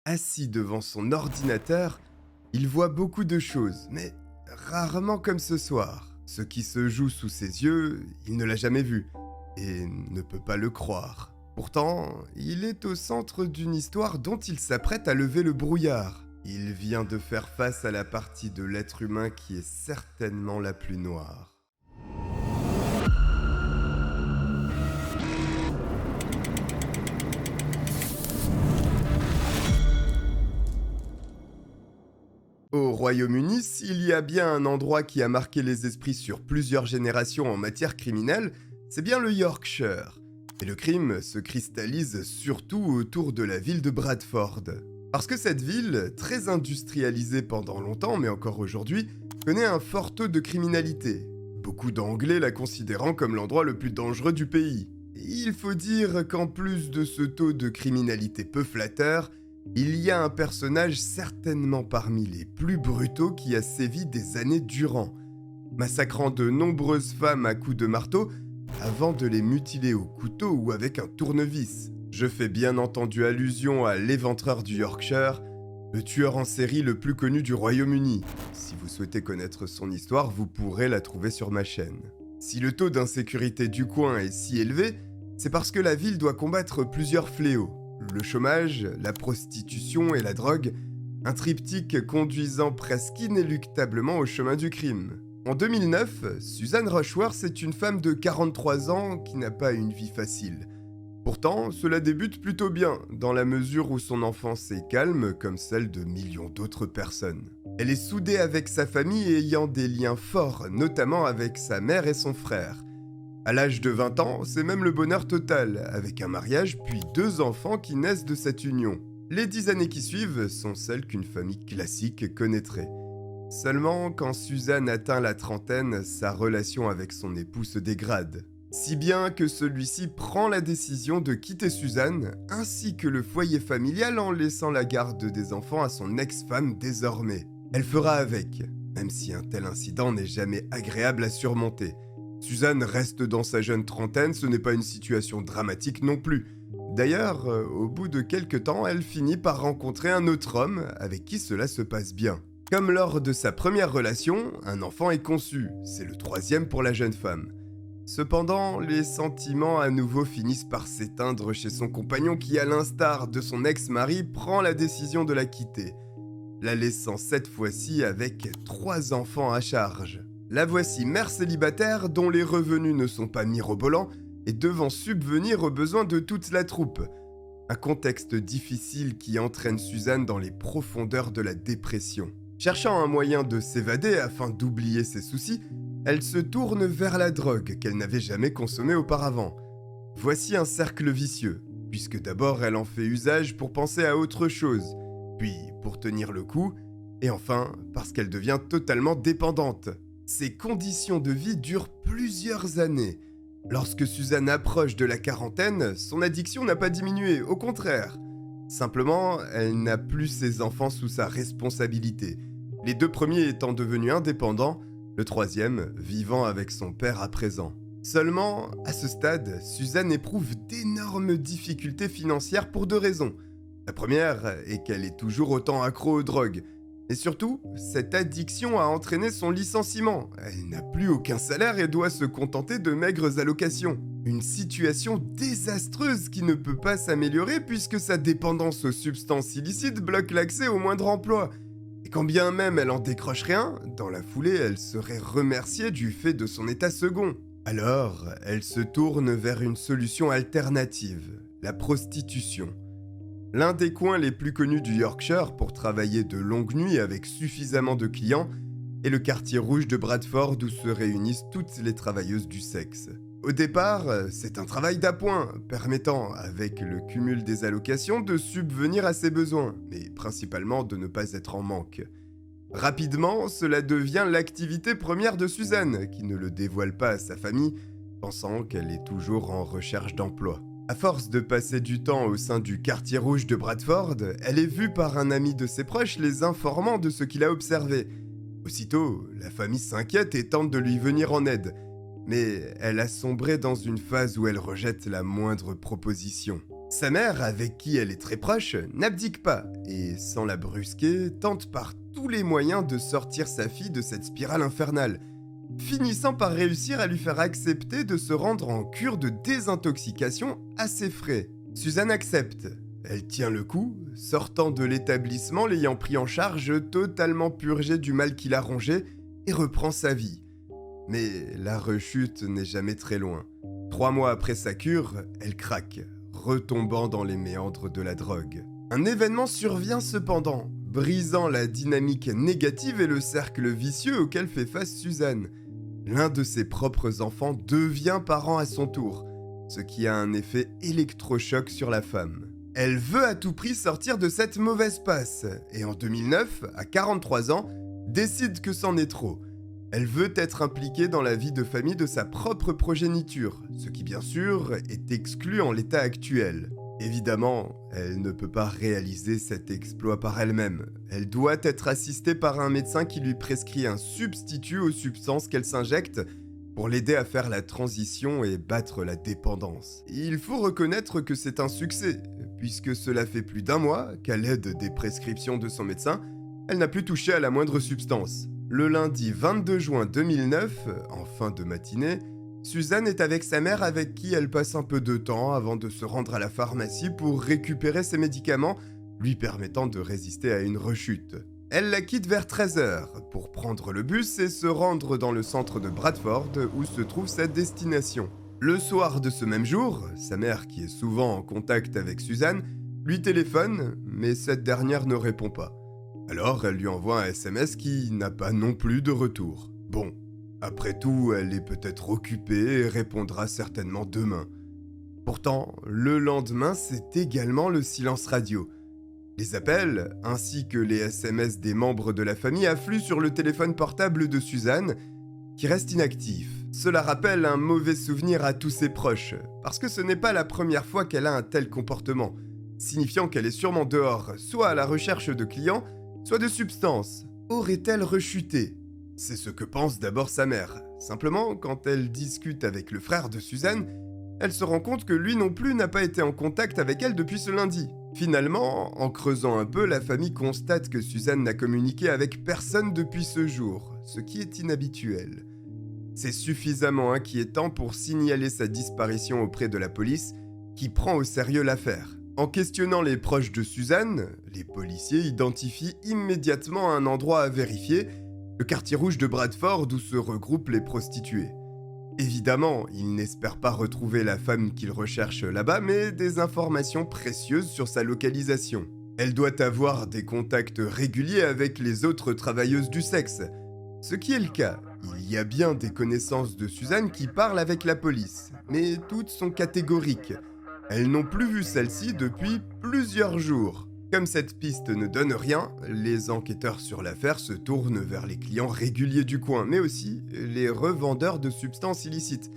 Assis devant son ordinateur, il voit beaucoup de choses, mais rarement comme ce soir. Ce qui se joue sous ses yeux, il ne l'a jamais vu, et ne peut pas le croire. Pourtant, il est au centre d'une histoire dont il s'apprête à lever le brouillard. Il vient de faire face à la partie de l'être humain qui est certainement la plus noire. Au Royaume-Uni, s'il y a bien un endroit qui a marqué les esprits sur plusieurs générations en matière criminelle, c'est bien le Yorkshire. Et le crime se cristallise surtout autour de la ville de Bradford. Parce que cette ville, très industrialisée pendant longtemps, mais encore aujourd'hui, connaît un fort taux de criminalité. Beaucoup d'Anglais la considérant comme l'endroit le plus dangereux du pays. Et il faut dire qu'en plus de ce taux de criminalité peu flatteur, il y a un personnage certainement parmi les plus brutaux qui a sévi des années durant, massacrant de nombreuses femmes à coups de marteau avant de les mutiler au couteau ou avec un tournevis. Je fais bien entendu allusion à l'éventreur du Yorkshire, le tueur en série le plus connu du Royaume-Uni. Si vous souhaitez connaître son histoire, vous pourrez la trouver sur ma chaîne. Si le taux d'insécurité du coin est si élevé, c'est parce que la ville doit combattre plusieurs fléaux. Le chômage, la prostitution et la drogue, un triptyque conduisant presque inéluctablement au chemin du crime. En 2009, Suzanne Rushworth est une femme de 43 ans qui n'a pas une vie facile. Pourtant, cela débute plutôt bien, dans la mesure où son enfance est calme comme celle de millions d'autres personnes. Elle est soudée avec sa famille ayant des liens forts, notamment avec sa mère et son frère. À l'âge de 20 ans, c'est même le bonheur total, avec un mariage puis 2 enfants qui naissent de cette union. Les 10 années qui suivent sont celles qu'une famille classique connaîtrait. Seulement, quand Suzanne atteint la trentaine, sa relation avec son époux se dégrade. Si bien que celui-ci prend la décision de quitter Suzanne, ainsi que le foyer familial en laissant la garde des enfants à son ex-femme désormais. Elle fera avec, même si un tel incident n'est jamais agréable à surmonter. Suzanne reste dans sa jeune trentaine, ce n'est pas une situation dramatique non plus. D'ailleurs, au bout de quelques temps, elle finit par rencontrer un autre homme avec qui cela se passe bien. Comme lors de sa première relation, un enfant est conçu, c'est le 3e pour la jeune femme. Cependant, les sentiments à nouveau finissent par s'éteindre chez son compagnon qui, à l'instar de son ex-mari, prend la décision de la quitter, la laissant cette fois-ci avec 3 enfants à charge. La voici mère célibataire dont les revenus ne sont pas mirobolants et devant subvenir aux besoins de toute la troupe. Un contexte difficile qui entraîne Suzanne dans les profondeurs de la dépression. Cherchant un moyen de s'évader afin d'oublier ses soucis, elle se tourne vers la drogue qu'elle n'avait jamais consommée auparavant. Voici un cercle vicieux, puisque d'abord elle en fait usage pour penser à autre chose, puis pour tenir le coup, et enfin parce qu'elle devient totalement dépendante. Ces conditions de vie durent plusieurs années. Lorsque Suzanne approche de la quarantaine, son addiction n'a pas diminué, au contraire. Simplement, elle n'a plus ses enfants sous sa responsabilité. Les 2 premiers étant devenus indépendants, le 3e vivant avec son père à présent. Seulement, à ce stade, Suzanne éprouve d'énormes difficultés financières pour 2 raisons. La première est qu'elle est toujours autant accro aux drogues. Et surtout, cette addiction a entraîné son licenciement. Elle n'a plus aucun salaire et doit se contenter de maigres allocations. Une situation désastreuse qui ne peut pas s'améliorer puisque sa dépendance aux substances illicites bloque l'accès au moindre emploi. Et quand bien même elle en décroche rien, dans la foulée elle serait remerciée du fait de son état second. Alors, elle se tourne vers une solution alternative, la prostitution. L'un des coins les plus connus du Yorkshire pour travailler de longues nuits avec suffisamment de clients est le quartier rouge de Bradford où se réunissent toutes les travailleuses du sexe. Au départ, c'est un travail d'appoint, permettant, avec le cumul des allocations, de subvenir à ses besoins, mais principalement de ne pas être en manque. Rapidement, cela devient l'activité première de Suzanne, qui ne le dévoile pas à sa famille, pensant qu'elle est toujours en recherche d'emploi. À force de passer du temps au sein du quartier rouge de Bradford, elle est vue par un ami de ses proches les informant de ce qu'il a observé. Aussitôt, la famille s'inquiète et tente de lui venir en aide, mais elle a sombré dans une phase où elle rejette la moindre proposition. Sa mère, avec qui elle est très proche, n'abdique pas et, sans la brusquer, tente par tous les moyens de sortir sa fille de cette spirale infernale, finissant par réussir à lui faire accepter de se rendre en cure de désintoxication à ses frais. Suzanne accepte. Elle tient le coup, sortant de l'établissement l'ayant pris en charge, totalement purgé du mal qui l'a rongé, et reprend sa vie. Mais la rechute n'est jamais très loin. 3 mois après sa cure, elle craque, retombant dans les méandres de la drogue. Un événement survient cependant, brisant la dynamique négative et le cercle vicieux auquel fait face Suzanne. L'un de ses propres enfants devient parent à son tour, ce qui a un effet électrochoc sur la femme. Elle veut à tout prix sortir de cette mauvaise passe, et en 2009, à 43 ans, décide que c'en est trop. Elle veut être impliquée dans la vie de famille de sa propre progéniture, ce qui bien sûr est exclu en l'état actuel. Évidemment, elle ne peut pas réaliser cet exploit par elle-même. Elle doit être assistée par un médecin qui lui prescrit un substitut aux substances qu'elle s'injecte pour l'aider à faire la transition et battre la dépendance. Il faut reconnaître que c'est un succès, puisque cela fait plus d'1 mois qu'à l'aide des prescriptions de son médecin, elle n'a plus touché à la moindre substance. Le lundi 22 juin 2009, en fin de matinée, Suzanne est avec sa mère avec qui elle passe un peu de temps avant de se rendre à la pharmacie pour récupérer ses médicaments lui permettant de résister à une rechute. Elle la quitte vers 13h pour prendre le bus et se rendre dans le centre de Bradford où se trouve sa destination. Le soir de ce même jour, sa mère, qui est souvent en contact avec Suzanne, lui téléphone, mais cette dernière ne répond pas. Alors elle lui envoie un SMS qui n'a pas non plus de retour. Bon, après tout, elle est peut-être occupée et répondra certainement demain. Pourtant, le lendemain, c'est également le silence radio. Les appels, ainsi que les SMS des membres de la famille affluent sur le téléphone portable de Suzanne, qui reste inactif. Cela rappelle un mauvais souvenir à tous ses proches, parce que ce n'est pas la première fois qu'elle a un tel comportement, signifiant qu'elle est sûrement dehors, soit à la recherche de clients, soit de substances. Aurait-elle rechuté ? C'est ce que pense d'abord sa mère. Simplement, quand elle discute avec le frère de Suzanne, elle se rend compte que lui non plus n'a pas été en contact avec elle depuis ce lundi. Finalement, en creusant un peu, la famille constate que Suzanne n'a communiqué avec personne depuis ce jour, ce qui est inhabituel. C'est suffisamment inquiétant pour signaler sa disparition auprès de la police, qui prend au sérieux l'affaire. En questionnant les proches de Suzanne, les policiers identifient immédiatement un endroit à vérifier, le quartier rouge de Bradford où se regroupent les prostituées. Évidemment, ils n'espèrent pas retrouver la femme qu'ils recherchent là-bas, mais des informations précieuses sur sa localisation. Elle doit avoir des contacts réguliers avec les autres travailleuses du sexe, ce qui est le cas. Il y a bien des connaissances de Suzanne qui parlent avec la police, mais toutes sont catégoriques. Elles n'ont plus vu celle-ci depuis plusieurs jours. Comme cette piste ne donne rien, les enquêteurs sur l'affaire se tournent vers les clients réguliers du coin, mais aussi les revendeurs de substances illicites.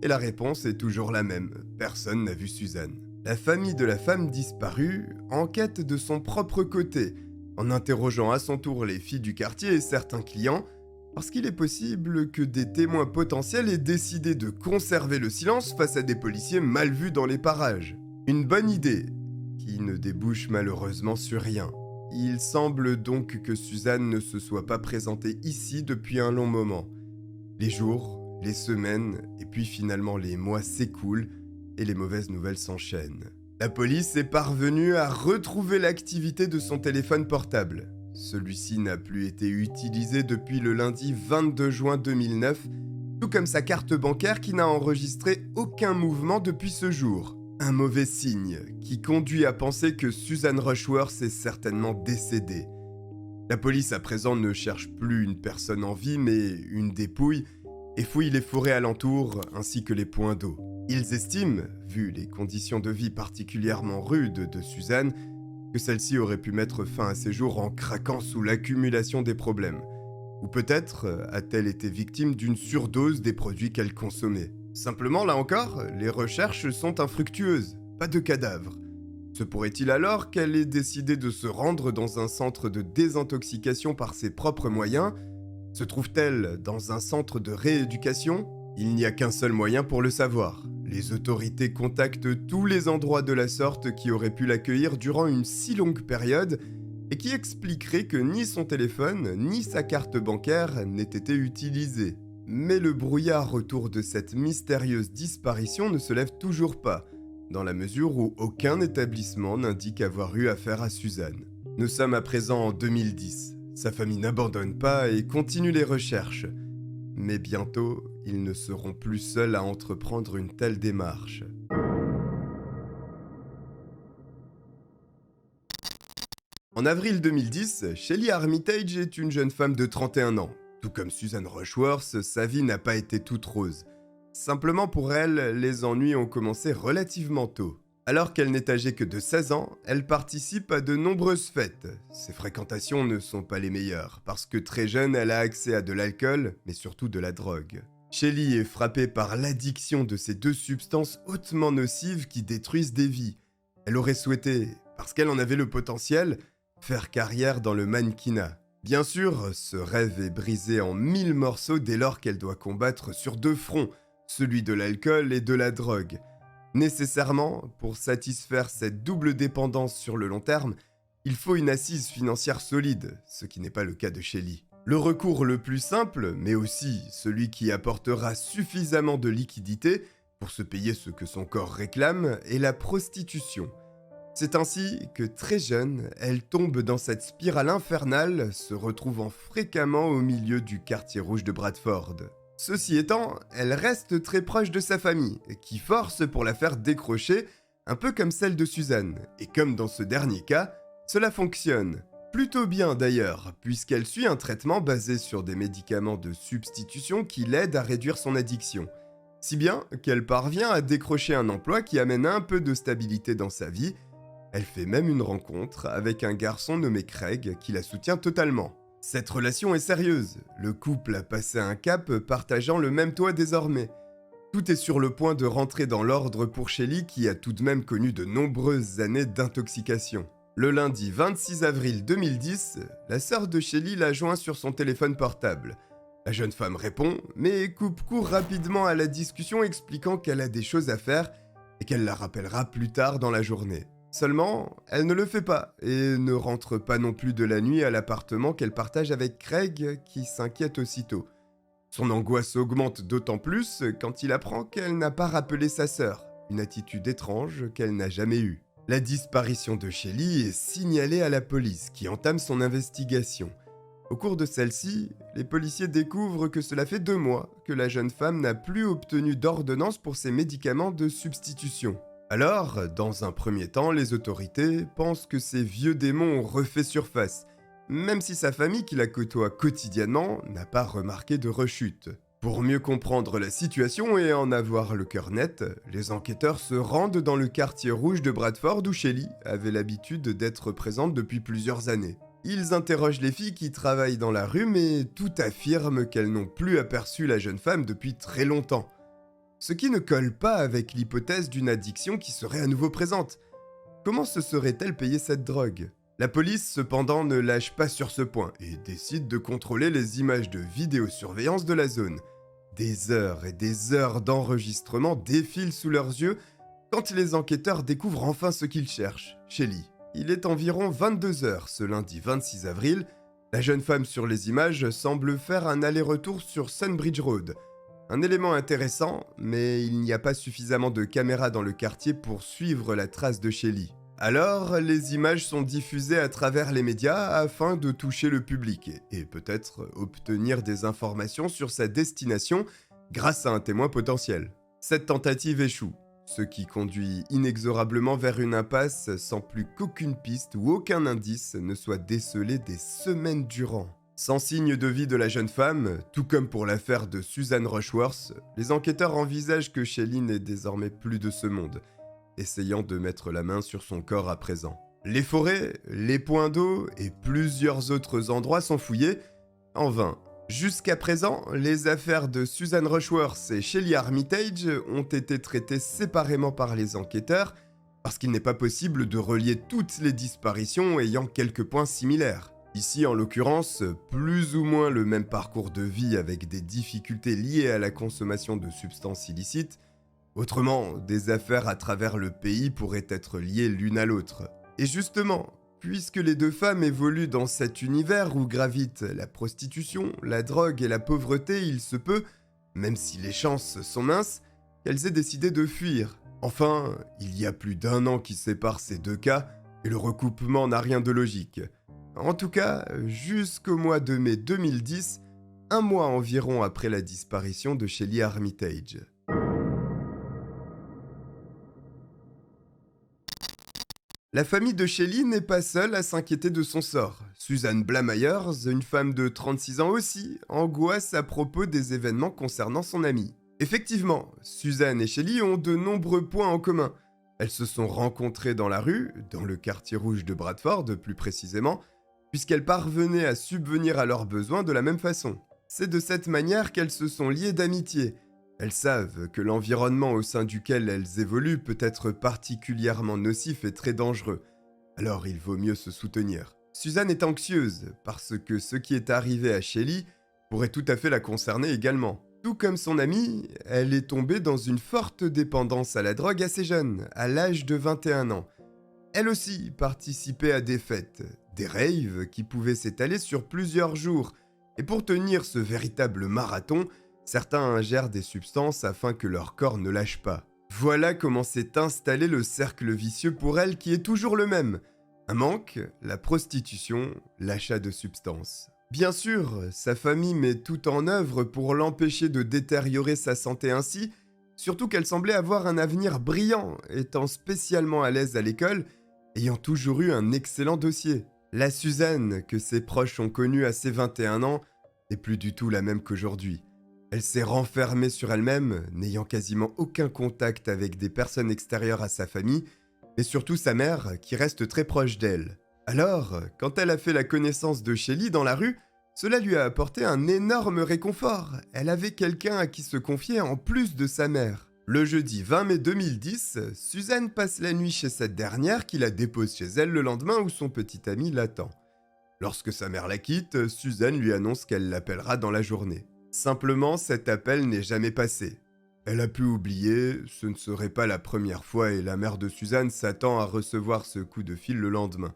Et la réponse est toujours la même, personne n'a vu Suzanne. La famille de la femme disparue enquête de son propre côté, en interrogeant à son tour les filles du quartier et certains clients, parce qu'il est possible que des témoins potentiels aient décidé de conserver le silence face à des policiers mal vus dans les parages. Une bonne idée, qui ne débouche malheureusement sur rien. Il semble donc que Suzanne ne se soit pas présentée ici depuis un long moment. Les jours, les semaines, et puis finalement les mois s'écoulent et les mauvaises nouvelles s'enchaînent. La police est parvenue à retrouver l'activité de son téléphone portable. Celui-ci n'a plus été utilisé depuis le lundi 22 juin 2009, tout comme sa carte bancaire qui n'a enregistré aucun mouvement depuis ce jour. Un mauvais signe qui conduit à penser que Suzanne Rushworth est certainement décédée. La police à présent ne cherche plus une personne en vie mais une dépouille et fouille les forêts alentours ainsi que les points d'eau. Ils estiment, vu les conditions de vie particulièrement rudes de Suzanne, que celle-ci aurait pu mettre fin à ses jours en craquant sous l'accumulation des problèmes. Ou peut-être a-t-elle été victime d'une surdose des produits qu'elle consommait. Simplement, là encore, les recherches sont infructueuses, pas de cadavre. Se pourrait-il alors qu'elle ait décidé de se rendre dans un centre de désintoxication par ses propres moyens ? Se trouve-t-elle dans un centre de rééducation ? Il n'y a qu'un seul moyen pour le savoir, Les autorités contactent tous les endroits de la sorte qui auraient pu l'accueillir durant une si longue période et qui expliqueraient que ni son téléphone ni sa carte bancaire n'aient été utilisés. Mais le brouillard autour de cette mystérieuse disparition ne se lève toujours pas, dans la mesure où aucun établissement n'indique avoir eu affaire à Suzanne. Nous sommes à présent en 2010. Sa famille n'abandonne pas et continue les recherches. Mais bientôt, ils ne seront plus seuls à entreprendre une telle démarche. En avril 2010, Shelly Armitage est une jeune femme de 31 ans. Tout comme Suzanne Rushworth, sa vie n'a pas été toute rose. Simplement pour elle, les ennuis ont commencé relativement tôt. Alors qu'elle n'est âgée que de 16 ans, elle participe à de nombreuses fêtes. Ses fréquentations ne sont pas les meilleures, parce que très jeune, elle a accès à de l'alcool, mais surtout de la drogue. Shelly est frappée par l'addiction de ces deux substances hautement nocives qui détruisent des vies. Elle aurait souhaité, parce qu'elle en avait le potentiel, faire carrière dans le mannequinat. Bien sûr, ce rêve est brisé en 1000 morceaux dès lors qu'elle doit combattre sur deux fronts, celui de l'alcool et de la drogue. Nécessairement, pour satisfaire cette double dépendance sur le long terme, il faut une assise financière solide, ce qui n'est pas le cas de Shelly. Le recours le plus simple, mais aussi celui qui apportera suffisamment de liquidité pour se payer ce que son corps réclame, est la prostitution. C'est ainsi que très jeune, elle tombe dans cette spirale infernale, se retrouvant fréquemment au milieu du quartier rouge de Bradford. Ceci étant, elle reste très proche de sa famille, qui force pour la faire décrocher, un peu comme celle de Suzanne. Et comme dans ce dernier cas, cela fonctionne. Plutôt bien d'ailleurs, puisqu'elle suit un traitement basé sur des médicaments de substitution qui l'aident à réduire son addiction. Si bien qu'elle parvient à décrocher un emploi qui amène un peu de stabilité dans sa vie. Elle fait même une rencontre avec un garçon nommé Craig qui la soutient totalement. Cette relation est sérieuse, le couple a passé un cap partageant le même toit désormais. Tout est sur le point de rentrer dans l'ordre pour Shelly qui a tout de même connu de nombreuses années d'intoxication. Le lundi 26 avril 2010, la sœur de Shelly la joint sur son téléphone portable. La jeune femme répond, mais coupe court rapidement à la discussion expliquant qu'elle a des choses à faire et qu'elle la rappellera plus tard dans la journée. Seulement, elle ne le fait pas et ne rentre pas non plus de la nuit à l'appartement qu'elle partage avec Craig qui s'inquiète aussitôt. Son angoisse augmente d'autant plus quand il apprend qu'elle n'a pas rappelé sa sœur, une attitude étrange qu'elle n'a jamais eue. La disparition de Shelly est signalée à la police qui entame son investigation. Au cours de celle-ci, les policiers découvrent que cela fait 2 mois que la jeune femme n'a plus obtenu d'ordonnance pour ses médicaments de substitution. Alors, dans un premier temps, les autorités pensent que ces vieux démons ont refait surface, même si sa famille qui la côtoie quotidiennement n'a pas remarqué de rechute. Pour mieux comprendre la situation et en avoir le cœur net, les enquêteurs se rendent dans le quartier rouge de Bradford où Shelly avait l'habitude d'être présente depuis plusieurs années. Ils interrogent les filles qui travaillent dans la rue mais toutes affirment qu'elles n'ont plus aperçu la jeune femme depuis très longtemps. Ce qui ne colle pas avec l'hypothèse d'une addiction qui serait à nouveau présente. Comment se serait-elle payée cette drogue ? La police, cependant, ne lâche pas sur ce point et décide de contrôler les images de vidéosurveillance de la zone. Des heures et des heures d'enregistrement défilent sous leurs yeux quand les enquêteurs découvrent enfin ce qu'ils cherchent, Shelly. Il est environ 22 heures ce lundi 26 avril. La jeune femme sur les images semble faire un aller-retour sur Sunbridge Road. Un élément intéressant, mais il n'y a pas suffisamment de caméras dans le quartier pour suivre la trace de Shelly. Alors, les images sont diffusées à travers les médias afin de toucher le public et peut-être obtenir des informations sur sa destination grâce à un témoin potentiel. Cette tentative échoue, ce qui conduit inexorablement vers une impasse sans plus qu'aucune piste ou aucun indice ne soit décelé des semaines durant. Sans signe de vie de la jeune femme, tout comme pour l'affaire de Suzanne Rushworth, les enquêteurs envisagent que Shelly n'est désormais plus de ce monde, essayant de mettre la main sur son corps à présent. Les forêts, les points d'eau et plusieurs autres endroits sont fouillés, en vain. Jusqu'à présent, les affaires de Suzanne Rushworth et Shelly Armitage ont été traitées séparément par les enquêteurs, parce qu'il n'est pas possible de relier toutes les disparitions ayant quelques points similaires. Ici, en l'occurrence, plus ou moins le même parcours de vie avec des difficultés liées à la consommation de substances illicites, Autrement, des affaires à travers le pays pourraient être liées l'une à l'autre. Et justement, puisque les deux femmes évoluent dans cet univers où gravitent la prostitution, la drogue et la pauvreté, il se peut, même si les chances sont minces, qu'elles aient décidé de fuir. Enfin, il y a plus d'1 an qui sépare ces deux cas, et le recoupement n'a rien de logique. En tout cas, jusqu'au mois de mai 2010, 1 mois environ après la disparition de Shelly Armitage. La famille de Shelly n'est pas seule à s'inquiéter de son sort. Suzanne Blameyers, une femme de 36 ans aussi, angoisse à propos des événements concernant son amie. Effectivement, Suzanne et Shelly ont de nombreux points en commun. Elles se sont rencontrées dans la rue, dans le quartier rouge de Bradford plus précisément, puisqu'elles parvenaient à subvenir à leurs besoins de la même façon. C'est de cette manière qu'elles se sont liées d'amitié. Elles savent que l'environnement au sein duquel elles évoluent peut être particulièrement nocif et très dangereux, alors il vaut mieux se soutenir. Suzanne est anxieuse, parce que ce qui est arrivé à Shelly pourrait tout à fait la concerner également. Tout comme son amie, elle est tombée dans une forte dépendance à la drogue assez jeune, à l'âge de 21 ans. Elle aussi participait à des fêtes, des raves qui pouvaient s'étaler sur plusieurs jours, et pour tenir ce véritable marathon, certains ingèrent des substances afin que leur corps ne lâche pas. Voilà comment s'est installé le cercle vicieux pour elle qui est toujours le même. Un manque, la prostitution, l'achat de substances. Bien sûr, sa famille met tout en œuvre pour l'empêcher de détériorer sa santé ainsi, surtout qu'elle semblait avoir un avenir brillant, étant spécialement à l'aise à l'école, ayant toujours eu un excellent dossier. La Suzanne que ses proches ont connue à ses 21 ans n'est plus du tout la même qu'aujourd'hui. Elle s'est renfermée sur elle-même, n'ayant quasiment aucun contact avec des personnes extérieures à sa famille, et surtout sa mère, qui reste très proche d'elle. Alors, quand elle a fait la connaissance de Shelly dans la rue, cela lui a apporté un énorme réconfort. Elle avait quelqu'un à qui se confier en plus de sa mère. Le jeudi 20 mai 2010, Suzanne passe la nuit chez cette dernière qui la dépose chez elle le lendemain où son petit ami l'attend. Lorsque sa mère la quitte, Suzanne lui annonce qu'elle l'appellera dans la journée. Simplement, cet appel n'est jamais passé. Elle a pu oublier, ce ne serait pas la première fois et la mère de Suzanne s'attend à recevoir ce coup de fil le lendemain.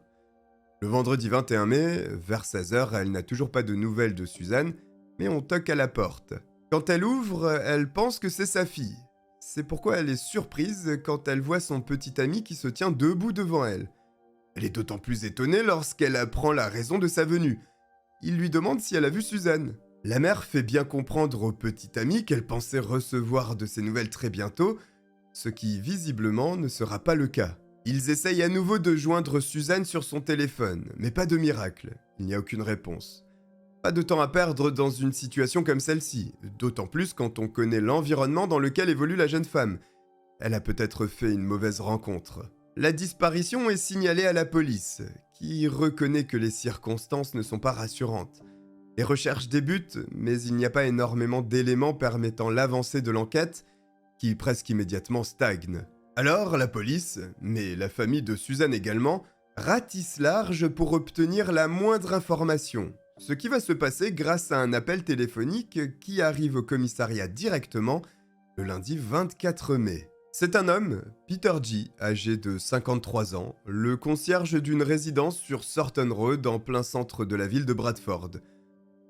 Le vendredi 21 mai, vers 16h, elle n'a toujours pas de nouvelles de Suzanne, mais on toque à la porte. Quand elle ouvre, elle pense que c'est sa fille. C'est pourquoi elle est surprise quand elle voit son petit ami qui se tient debout devant elle. Elle est d'autant plus étonnée lorsqu'elle apprend la raison de sa venue. Il lui demande si elle a vu Suzanne. La mère fait bien comprendre au petit ami qu'elle pensait recevoir de ses nouvelles très bientôt, ce qui visiblement ne sera pas le cas. Ils essayent à nouveau de joindre Suzanne sur son téléphone, mais pas de miracle, il n'y a aucune réponse. Pas de temps à perdre dans une situation comme celle-ci, d'autant plus quand on connaît l'environnement dans lequel évolue la jeune femme. Elle a peut-être fait une mauvaise rencontre. La disparition est signalée à la police, qui reconnaît que les circonstances ne sont pas rassurantes. Les recherches débutent, mais il n'y a pas énormément d'éléments permettant l'avancée de l'enquête, qui presque immédiatement stagne. Alors la police, mais la famille de Suzanne également, ratisse large pour obtenir la moindre information. Ce qui va se passer grâce à un appel téléphonique qui arrive au commissariat directement le lundi 24 mai. C'est un homme, Peter G., âgé de 53 ans, le concierge d'une résidence sur Thornton Road en plein centre de la ville de Bradford.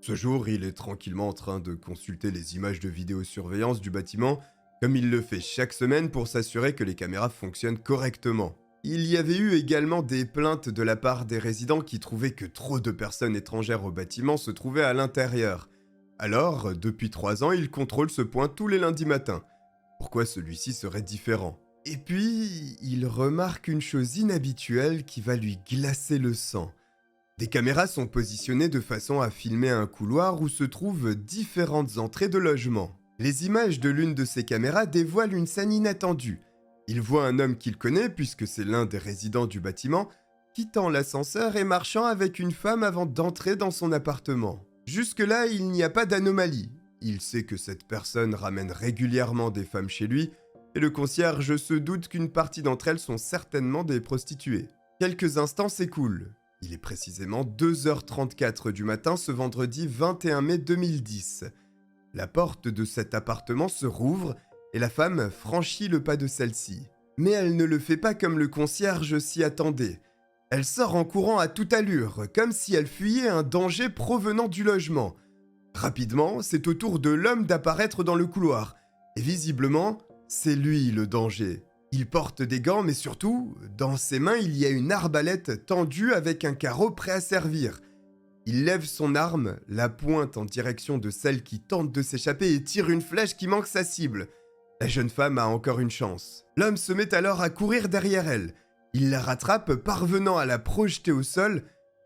Ce jour, il est tranquillement en train de consulter les images de vidéosurveillance du bâtiment, comme il le fait chaque semaine pour s'assurer que les caméras fonctionnent correctement. Il y avait eu également des plaintes de la part des résidents qui trouvaient que trop de personnes étrangères au bâtiment se trouvaient à l'intérieur. Alors, depuis 3 ans, il contrôle ce point tous les lundis matins. Pourquoi celui-ci serait différent? Et puis, il remarque une chose inhabituelle qui va lui glacer le sang. Des caméras sont positionnées de façon à filmer un couloir où se trouvent différentes entrées de logements. Les images de l'une de ces caméras dévoilent une scène inattendue. Il voit un homme qu'il connaît, puisque c'est l'un des résidents du bâtiment, quittant l'ascenseur et marchant avec une femme avant d'entrer dans son appartement. Jusque-là, il n'y a pas d'anomalie. Il sait que cette personne ramène régulièrement des femmes chez lui, et le concierge se doute qu'une partie d'entre elles sont certainement des prostituées. Quelques instants s'écoulent. Il est précisément 2h34 du matin ce vendredi 21 mai 2010. La porte de cet appartement se rouvre et la femme franchit le pas de celle-ci. Mais elle ne le fait pas comme le concierge s'y attendait. Elle sort en courant à toute allure, comme si elle fuyait un danger provenant du logement. Rapidement, c'est au tour de l'homme d'apparaître dans le couloir. Et visiblement, c'est lui le danger. Il porte des gants, mais surtout, dans ses mains, il y a une arbalète tendue avec un carreau prêt à servir. Il lève son arme, la pointe en direction de celle qui tente de s'échapper et tire une flèche qui manque sa cible. La jeune femme a encore une chance. L'homme se met alors à courir derrière elle. Il la rattrape, parvenant à la projeter au sol,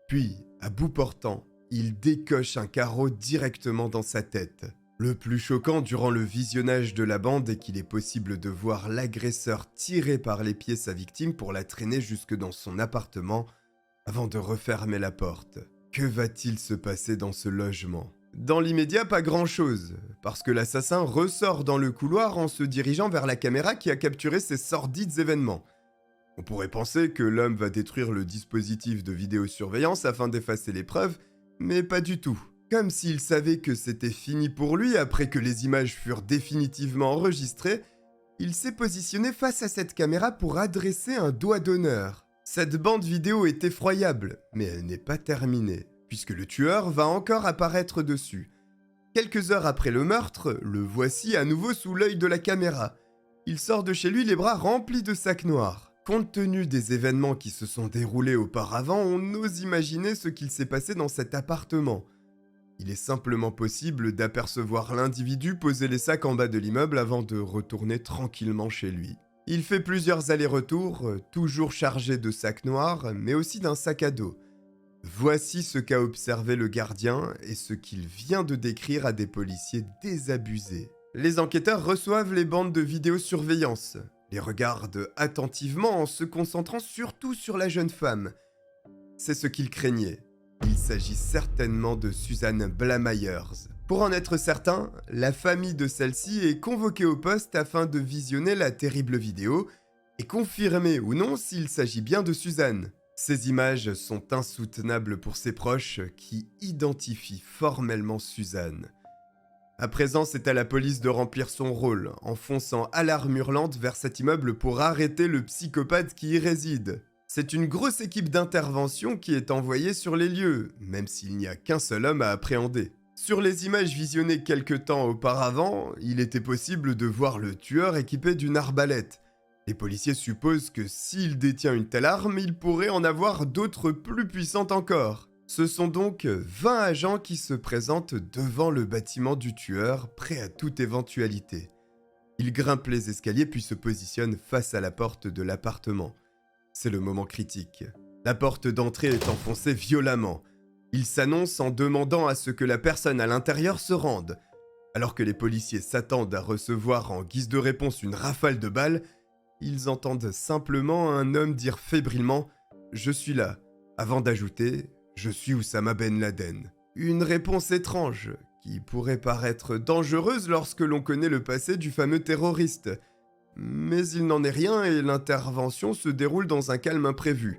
puis, à bout portant, il décoche un carreau directement dans sa tête. Le plus choquant durant le visionnage de la bande est qu'il est possible de voir l'agresseur tirer par les pieds sa victime pour la traîner jusque dans son appartement avant de refermer la porte. Que va-t-il se passer dans ce logement ? Dans l'immédiat, pas grand-chose, parce que l'assassin ressort dans le couloir en se dirigeant vers la caméra qui a capturé ces sordides événements. On pourrait penser que l'homme va détruire le dispositif de vidéosurveillance afin d'effacer les preuves, mais pas du tout. Comme s'il savait que c'était fini pour lui après que les images furent définitivement enregistrées, il s'est positionné face à cette caméra pour adresser un doigt d'honneur. Cette bande vidéo est effroyable, mais elle n'est pas terminée, puisque le tueur va encore apparaître dessus. Quelques heures après le meurtre, le voici à nouveau sous l'œil de la caméra. Il sort de chez lui les bras remplis de sacs noirs. Compte tenu des événements qui se sont déroulés auparavant, on ose imaginer ce qu'il s'est passé dans cet appartement. Il est simplement possible d'apercevoir l'individu poser les sacs en bas de l'immeuble avant de retourner tranquillement chez lui. Il fait plusieurs allers-retours, toujours chargé de sacs noirs, mais aussi d'un sac à dos. Voici ce qu'a observé le gardien et ce qu'il vient de décrire à des policiers désabusés. Les enquêteurs reçoivent les bandes de vidéosurveillance, les regardent attentivement en se concentrant surtout sur la jeune femme. C'est ce qu'ils craignaient. Il s'agit certainement de Susan Blamires. Pour en être certain, la famille de celle-ci est convoquée au poste afin de visionner la terrible vidéo et confirmer ou non s'il s'agit bien de Susan. Ces images sont insoutenables pour ses proches qui identifient formellement Susan. À présent, c'est à la police de remplir son rôle, en fonçant alarme hurlante vers cet immeuble pour arrêter le psychopathe qui y réside. C'est une grosse équipe d'intervention qui est envoyée sur les lieux, même s'il n'y a qu'un seul homme à appréhender. Sur les images visionnées quelque temps auparavant, il était possible de voir le tueur équipé d'une arbalète. Les policiers supposent que s'il détient une telle arme, il pourrait en avoir d'autres plus puissantes encore. Ce sont donc 20 agents qui se présentent devant le bâtiment du tueur, prêts à toute éventualité. Ils grimpent les escaliers puis se positionnent face à la porte de l'appartement. C'est le moment critique. La porte d'entrée est enfoncée violemment. Ils s'annoncent en demandant à ce que la personne à l'intérieur se rende. Alors que les policiers s'attendent à recevoir en guise de réponse une rafale de balles, ils entendent simplement un homme dire fébrilement « Je suis là », avant d'ajouter « Je suis Oussama Ben Laden ». Une réponse étrange, qui pourrait paraître dangereuse lorsque l'on connaît le passé du fameux terroriste. Mais il n'en est rien et l'intervention se déroule dans un calme imprévu.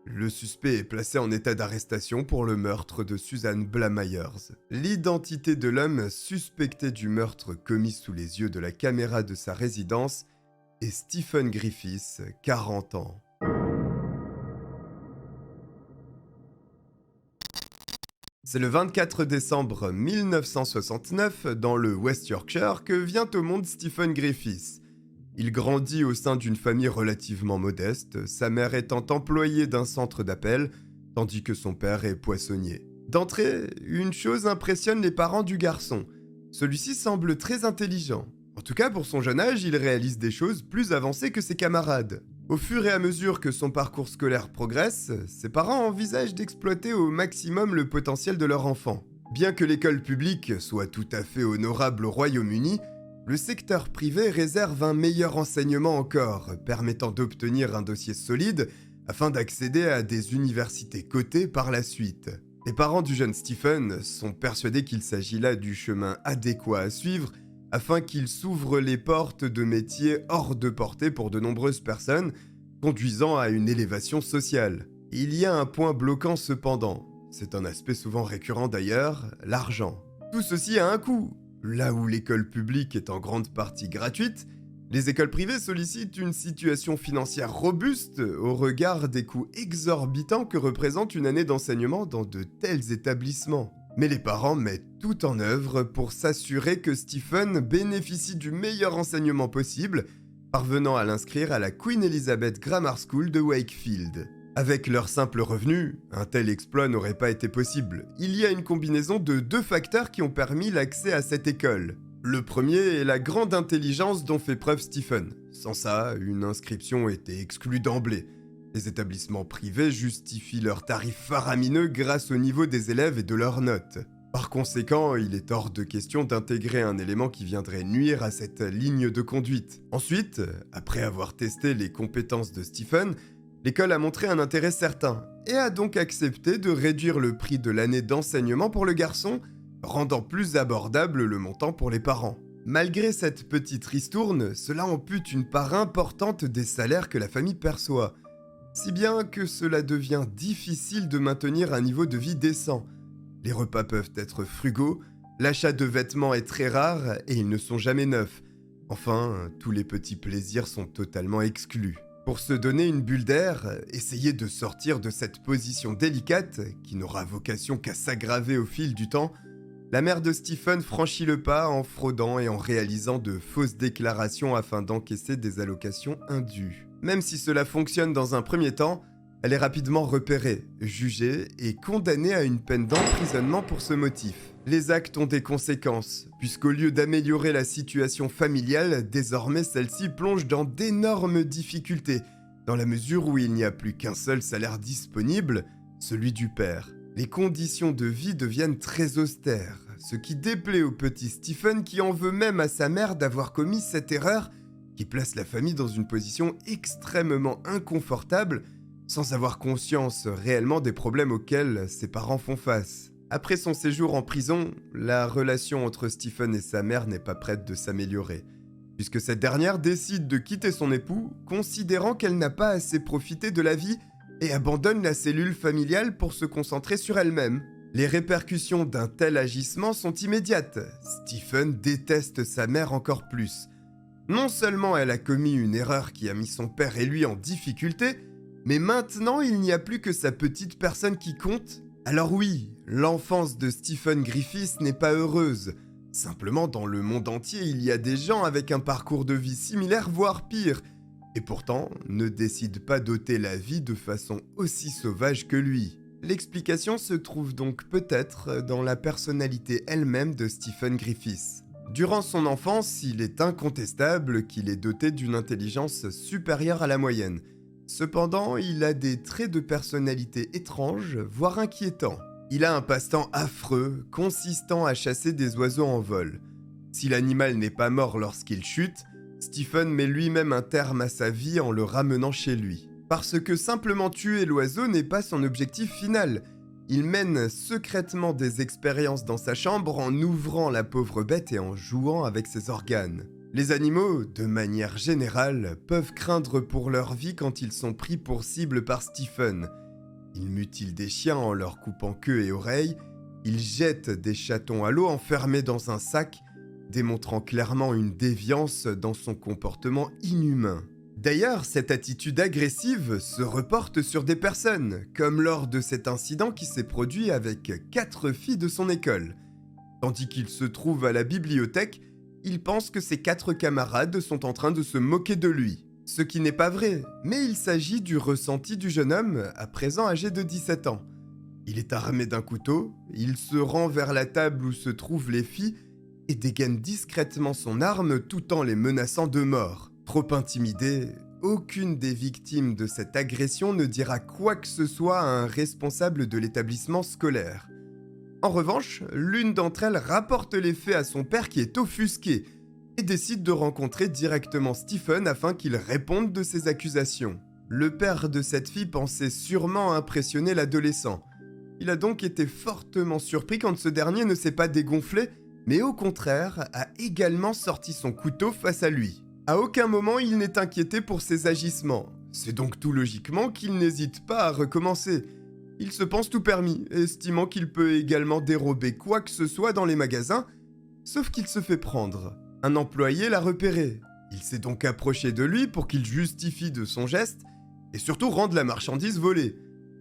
Le suspect est placé en état d'arrestation pour le meurtre de Susan Blamires. L'identité de l'homme suspecté du meurtre commis sous les yeux de la caméra de sa résidence est Stephen Griffiths, 40 ans. C'est le 24 décembre 1969, dans le West Yorkshire, que vient au monde Stephen Griffiths. Il grandit au sein d'une famille relativement modeste, sa mère étant employée d'un centre d'appel, tandis que son père est poissonnier. D'entrée, une chose impressionne les parents du garçon. Celui-ci semble très intelligent. En tout cas, pour son jeune âge, il réalise des choses plus avancées que ses camarades. Au fur et à mesure que son parcours scolaire progresse, ses parents envisagent d'exploiter au maximum le potentiel de leur enfant. Bien que l'école publique soit tout à fait honorable au Royaume-Uni, le secteur privé réserve un meilleur enseignement encore, permettant d'obtenir un dossier solide afin d'accéder à des universités cotées par la suite. Les parents du jeune Stephen sont persuadés qu'il s'agit là du chemin adéquat à suivre afin qu'il s'ouvre les portes de métiers hors de portée pour de nombreuses personnes, conduisant à une élévation sociale. Il y a un point bloquant cependant, c'est un aspect souvent récurrent d'ailleurs, l'argent. Tout ceci a un coût. Là où l'école publique est en grande partie gratuite, les écoles privées sollicitent une situation financière robuste au regard des coûts exorbitants que représente une année d'enseignement dans de tels établissements. Mais les parents mettent tout en œuvre pour s'assurer que Stephen bénéficie du meilleur enseignement possible, parvenant à l'inscrire à la Queen Elizabeth Grammar School de Wakefield. Avec leur simple revenu, un tel exploit n'aurait pas été possible. Il y a une combinaison de deux facteurs qui ont permis l'accès à cette école. Le premier est la grande intelligence dont fait preuve Stephen. Sans ça, une inscription était exclue d'emblée. Les établissements privés justifient leurs tarifs faramineux grâce au niveau des élèves et de leurs notes. Par conséquent, il est hors de question d'intégrer un élément qui viendrait nuire à cette ligne de conduite. Ensuite, après avoir testé les compétences de Stephen, l'école a montré un intérêt certain et a donc accepté de réduire le prix de l'année d'enseignement pour le garçon, rendant plus abordable le montant pour les parents. Malgré cette petite ristourne, cela ampute une part importante des salaires que la famille perçoit, si bien que cela devient difficile de maintenir un niveau de vie décent. Les repas peuvent être frugaux, l'achat de vêtements est très rare et ils ne sont jamais neufs. Enfin, tous les petits plaisirs sont totalement exclus. Pour se donner une bulle d'air, essayer de sortir de cette position délicate, qui n'aura vocation qu'à s'aggraver au fil du temps, la mère de Stephen franchit le pas en fraudant et en réalisant de fausses déclarations afin d'encaisser des allocations indues. Même si cela fonctionne dans un premier temps, elle est rapidement repérée, jugée et condamnée à une peine d'emprisonnement pour ce motif. Les actes ont des conséquences, puisqu'au lieu d'améliorer la situation familiale, désormais celle-ci plonge dans d'énormes difficultés, dans la mesure où il n'y a plus qu'un seul salaire disponible, celui du père. Les conditions de vie deviennent très austères, ce qui déplaît au petit Stephen qui en veut même à sa mère d'avoir commis cette erreur qui place la famille dans une position extrêmement inconfortable sans avoir conscience réellement des problèmes auxquels ses parents font face. Après son séjour en prison, la relation entre Stephen et sa mère n'est pas prête de s'améliorer, puisque cette dernière décide de quitter son époux, considérant qu'elle n'a pas assez profité de la vie et abandonne la cellule familiale pour se concentrer sur elle-même. Les répercussions d'un tel agissement sont immédiates. Stephen déteste sa mère encore plus. Non seulement elle a commis une erreur qui a mis son père et lui en difficulté, mais maintenant il n'y a plus que sa petite personne qui compte. Alors oui, l'enfance de Stephen Griffiths n'est pas heureuse. Simplement, dans le monde entier, il y a des gens avec un parcours de vie similaire, voire pire, et pourtant ne décident pas d'ôter la vie de façon aussi sauvage que lui. L'explication se trouve donc peut-être dans la personnalité elle-même de Stephen Griffiths. Durant son enfance, il est incontestable qu'il est doté d'une intelligence supérieure à la moyenne. Cependant, il a des traits de personnalité étranges, voire inquiétants. Il a un passe-temps affreux, consistant à chasser des oiseaux en vol. Si l'animal n'est pas mort lorsqu'il chute, Stephen met lui-même un terme à sa vie en le ramenant chez lui. Parce que simplement tuer l'oiseau n'est pas son objectif final. Il mène secrètement des expériences dans sa chambre en ouvrant la pauvre bête et en jouant avec ses organes. Les animaux, de manière générale, peuvent craindre pour leur vie quand ils sont pris pour cible par Stephen. Il mutile des chiens en leur coupant queue et oreilles, il jette des chatons à l'eau enfermés dans un sac, démontrant clairement une déviance dans son comportement inhumain. D'ailleurs, cette attitude agressive se reporte sur des personnes, comme lors de cet incident qui s'est produit avec 4 filles de son école. Tandis qu'il se trouve à la bibliothèque, il pense que ses 4 camarades sont en train de se moquer de lui. Ce qui n'est pas vrai, mais il s'agit du ressenti du jeune homme, à présent âgé de 17 ans. Il est armé d'un couteau, il se rend vers la table où se trouvent les filles et dégaine discrètement son arme tout en les menaçant de mort. Trop intimidée, aucune des victimes de cette agression ne dira quoi que ce soit à un responsable de l'établissement scolaire. En revanche, l'une d'entre elles rapporte les faits à son père qui est offusqué et décide de rencontrer directement Stephen afin qu'il réponde de ses accusations. Le père de cette fille pensait sûrement impressionner l'adolescent. Il a donc été fortement surpris quand ce dernier ne s'est pas dégonflé, mais au contraire a également sorti son couteau face à lui. À aucun moment il n'est inquiété pour ses agissements. C'est donc tout logiquement qu'il n'hésite pas à recommencer. Il se pense tout permis, estimant qu'il peut également dérober quoi que ce soit dans les magasins, Sauf qu'il se fait prendre. Un employé l'a repéré. Il s'est donc approché de lui pour qu'il justifie de son geste et surtout rende la marchandise volée.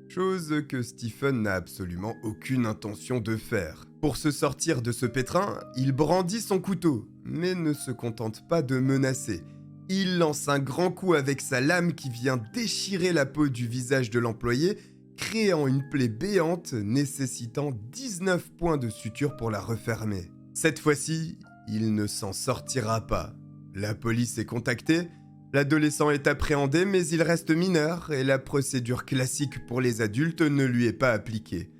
Chose que Stephen n'a absolument aucune intention de faire. Pour se sortir de ce pétrin, il brandit son couteau, mais ne se contente pas de menacer. Il lance un grand coup avec sa lame qui vient déchirer la peau du visage de l'employé, créant une plaie béante nécessitant 19 points de suture pour la refermer. Cette fois-ci, il ne s'en sortira pas. La police est contactée, l'adolescent est appréhendé mais il reste mineur et la procédure classique pour les adultes ne lui est pas appliquée.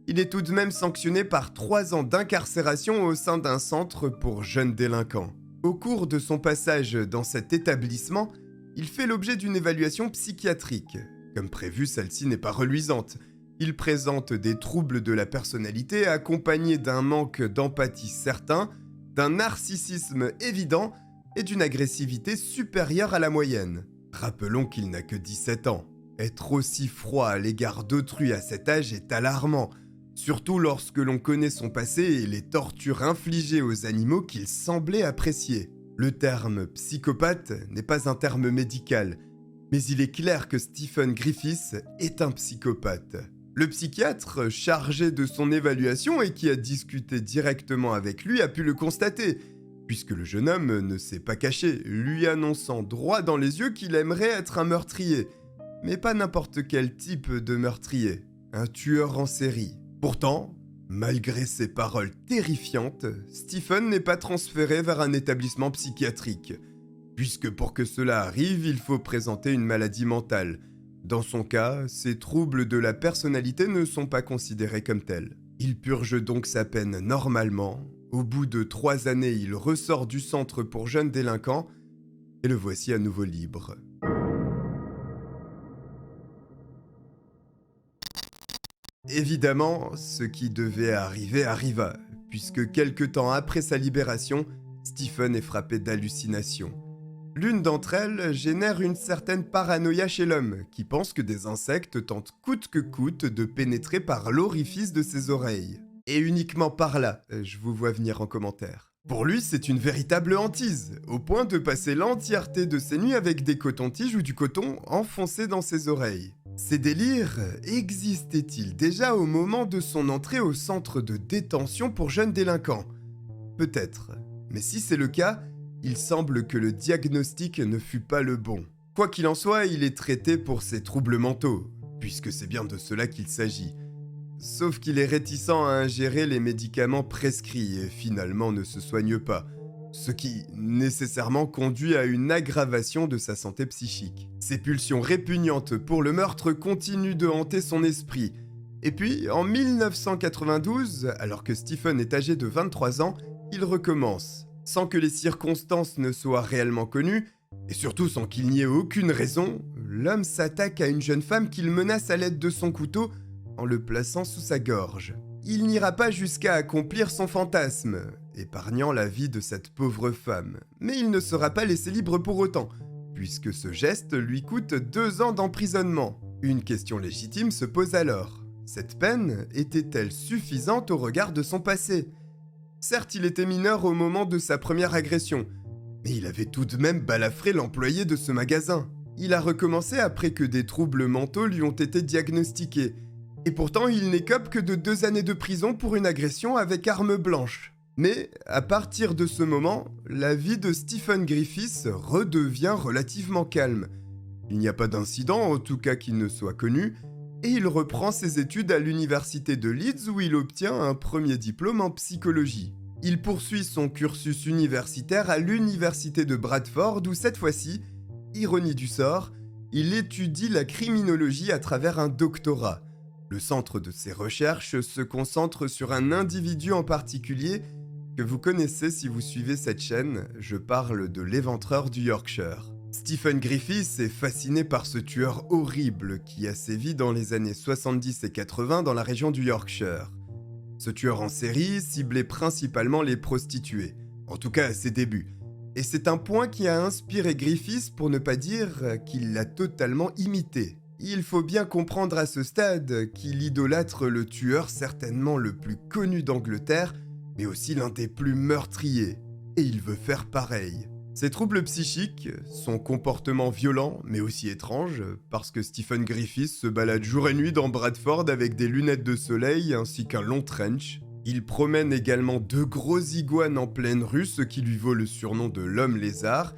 Il est tout de même sanctionné par 3 ans d'incarcération au sein d'un centre pour jeunes délinquants. Au cours de son passage dans cet établissement, il fait l'objet d'une évaluation psychiatrique. Comme prévu, celle-ci n'est pas reluisante. Il présente des troubles de la personnalité accompagnés d'un manque d'empathie certain, d'un narcissisme évident et d'une agressivité supérieure à la moyenne. Rappelons qu'il n'a que 17 ans. Être aussi froid à l'égard d'autrui à cet âge est alarmant, surtout lorsque l'on connaît son passé et les tortures infligées aux animaux qu'il semblait apprécier. Le terme psychopathe n'est pas un terme médical, mais il est clair que Stephen Griffiths est un psychopathe. Le psychiatre chargé de son évaluation et qui a discuté directement avec lui a pu le constater, puisque le jeune homme ne s'est pas caché, lui annonçant droit dans les yeux qu'il aimerait être un meurtrier. Mais pas n'importe quel type de meurtrier, un tueur en série. Pourtant, malgré ces paroles terrifiantes, Stephen n'est pas transféré vers un établissement psychiatrique, puisque pour que cela arrive, il faut présenter une maladie mentale. Dans son cas, ces troubles de la personnalité ne sont pas considérés comme tels. Il purge donc sa peine normalement. Au bout de 3 années, il ressort du centre pour jeunes délinquants, et le voici à nouveau libre. Évidemment, ce qui devait arriver arriva, puisque quelque temps après sa libération, Stephen est frappé d'hallucinations. L'une d'entre elles génère une certaine paranoïa chez l'homme, qui pense que des insectes tentent coûte que coûte de pénétrer par l'orifice de ses oreilles. Et uniquement par là, je vous vois venir en commentaire. Pour lui, c'est une véritable hantise, au point de passer l'entièreté de ses nuits avec des cotons-tiges ou du coton enfoncé dans ses oreilles. Ces délires existaient-ils déjà au moment de son entrée au centre de détention pour jeunes délinquants? Peut-être, mais si c'est le cas, il semble que le diagnostic ne fut pas le bon. Quoi qu'il en soit, il est traité pour ses troubles mentaux, puisque c'est bien de cela qu'il s'agit. Sauf qu'il est réticent à ingérer les médicaments prescrits et finalement ne se soigne pas, ce qui nécessairement conduit à une aggravation de sa santé psychique. Ses pulsions répugnantes pour le meurtre continuent de hanter son esprit. Et puis, en 1992, alors que Stephen est âgé de 23 ans, il recommence. Sans que les circonstances ne soient réellement connues, et surtout sans qu'il n'y ait aucune raison, l'homme s'attaque à une jeune femme qu'il menace à l'aide de son couteau en le plaçant sous sa gorge. Il n'ira pas jusqu'à accomplir son fantasme, épargnant la vie de cette pauvre femme, mais il ne sera pas laissé libre pour autant, puisque ce geste lui coûte 2 ans d'emprisonnement. Une question légitime se pose alors. Cette peine était-elle suffisante au regard de son passé ? Certes, il était mineur au moment de sa première agression, mais il avait tout de même balafré l'employé de ce magasin. Il a recommencé après que des troubles mentaux lui ont été diagnostiqués, et pourtant il n'écope que de 2 années de prison pour une agression avec arme blanche. Mais, à partir de ce moment, la vie de Stephen Griffiths redevient relativement calme. Il n'y a pas d'incident, en tout cas qu'il ne soit connu, et il reprend ses études à l'université de Leeds où il obtient un premier diplôme en psychologie. Il poursuit son cursus universitaire à l'université de Bradford où cette fois-ci, ironie du sort, il étudie la criminologie à travers un doctorat. Le centre de ses recherches se concentre sur un individu en particulier que vous connaissez si vous suivez cette chaîne, je parle de l'éventreur du Yorkshire. Stephen Griffiths est fasciné par ce tueur horrible qui a sévi dans les années 70 et 80 dans la région du Yorkshire. Ce tueur en série ciblait principalement les prostituées, en tout cas à ses débuts. Et c'est un point qui a inspiré Griffiths pour ne pas dire qu'il l'a totalement imité. Il faut bien comprendre à ce stade qu'il idolâtre le tueur certainement le plus connu d'Angleterre, mais aussi l'un des plus meurtriers, et il veut faire pareil. Ses troubles psychiques, son comportement violent mais aussi étrange, parce que Stephen Griffiths se balade jour et nuit dans Bradford avec des lunettes de soleil ainsi qu'un long trench. Il promène également 2 gros iguanes en pleine rue, ce qui lui vaut le surnom de l'homme lézard,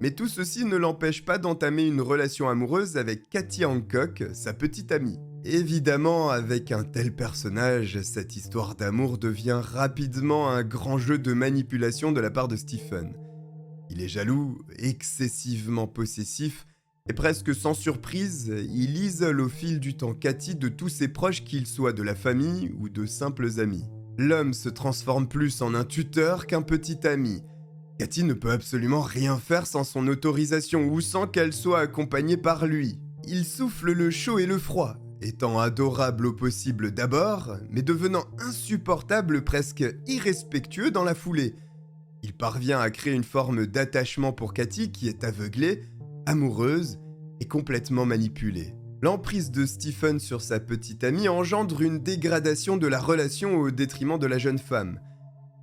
mais tout ceci ne l'empêche pas d'entamer une relation amoureuse avec Katie Hancock, sa petite amie. Évidemment, avec un tel personnage, cette histoire d'amour devient rapidement un grand jeu de manipulation de la part de Stephen. Il est jaloux, excessivement possessif, et presque sans surprise, il isole au fil du temps Katie de tous ses proches, qu'ils soient de la famille ou de simples amis. L'homme se transforme plus en un tuteur qu'un petit ami. Katie ne peut absolument rien faire sans son autorisation ou sans qu'elle soit accompagnée par lui. Il souffle le chaud et le froid, étant adorable au possible d'abord, mais devenant insupportable, presque irrespectueux dans la foulée. Il parvient à créer une forme d'attachement pour Katie qui est aveuglée, amoureuse et complètement manipulée. L'emprise de Stephen sur sa petite amie engendre une dégradation de la relation au détriment de la jeune femme.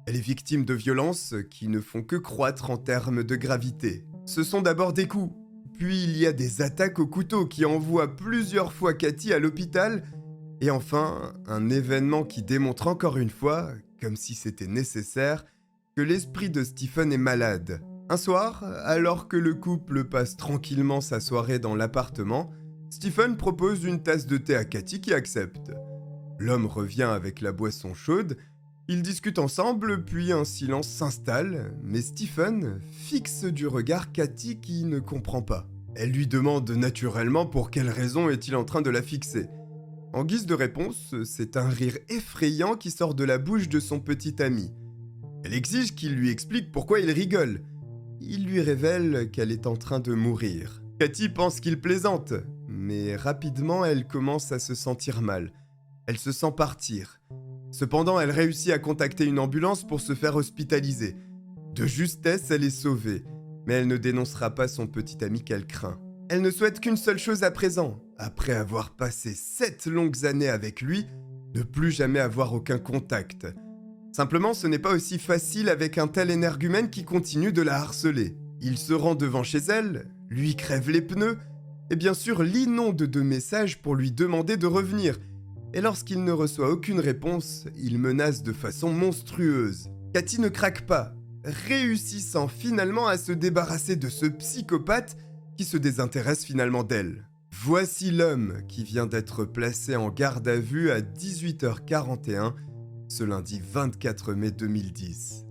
Elle est victime de violences qui ne font que croître en termes de gravité. Ce sont d'abord des coups, puis il y a des attaques au couteau qui envoient plusieurs fois Katie à l'hôpital, et enfin, un événement qui démontre encore une fois, comme si c'était nécessaire, que l'esprit de Stephen est malade. Un soir, alors que le couple passe tranquillement sa soirée dans l'appartement, Stephen propose une tasse de thé à Katie qui accepte. L'homme revient avec la boisson chaude, ils discutent ensemble, puis un silence s'installe, mais Stephen fixe du regard Katie qui ne comprend pas. Elle lui demande naturellement pour quelle raison est-il en train de la fixer. En guise de réponse, c'est un rire effrayant qui sort de la bouche de son petit ami. Elle exige qu'il lui explique pourquoi il rigole. Il lui révèle qu'elle est en train de mourir. Katie pense qu'il plaisante, mais rapidement elle commence à se sentir mal. Elle se sent partir. Cependant, elle réussit à contacter une ambulance pour se faire hospitaliser. De justesse, elle est sauvée, mais elle ne dénoncera pas son petit ami qu'elle craint. Elle ne souhaite qu'une seule chose à présent, après avoir passé 7 longues années avec lui, ne plus jamais avoir aucun contact. Simplement, ce n'est pas aussi facile avec un tel énergumène qui continue de la harceler. Il se rend devant chez elle, lui crève les pneus, et bien sûr l'inonde de messages pour lui demander de revenir. Et lorsqu'il ne reçoit aucune réponse, il menace de façon monstrueuse. Katie ne craque pas, réussissant finalement à se débarrasser de ce psychopathe qui se désintéresse finalement d'elle. Voici l'homme qui vient d'être placé en garde à vue à 18h41, ce lundi 24 mai 2010.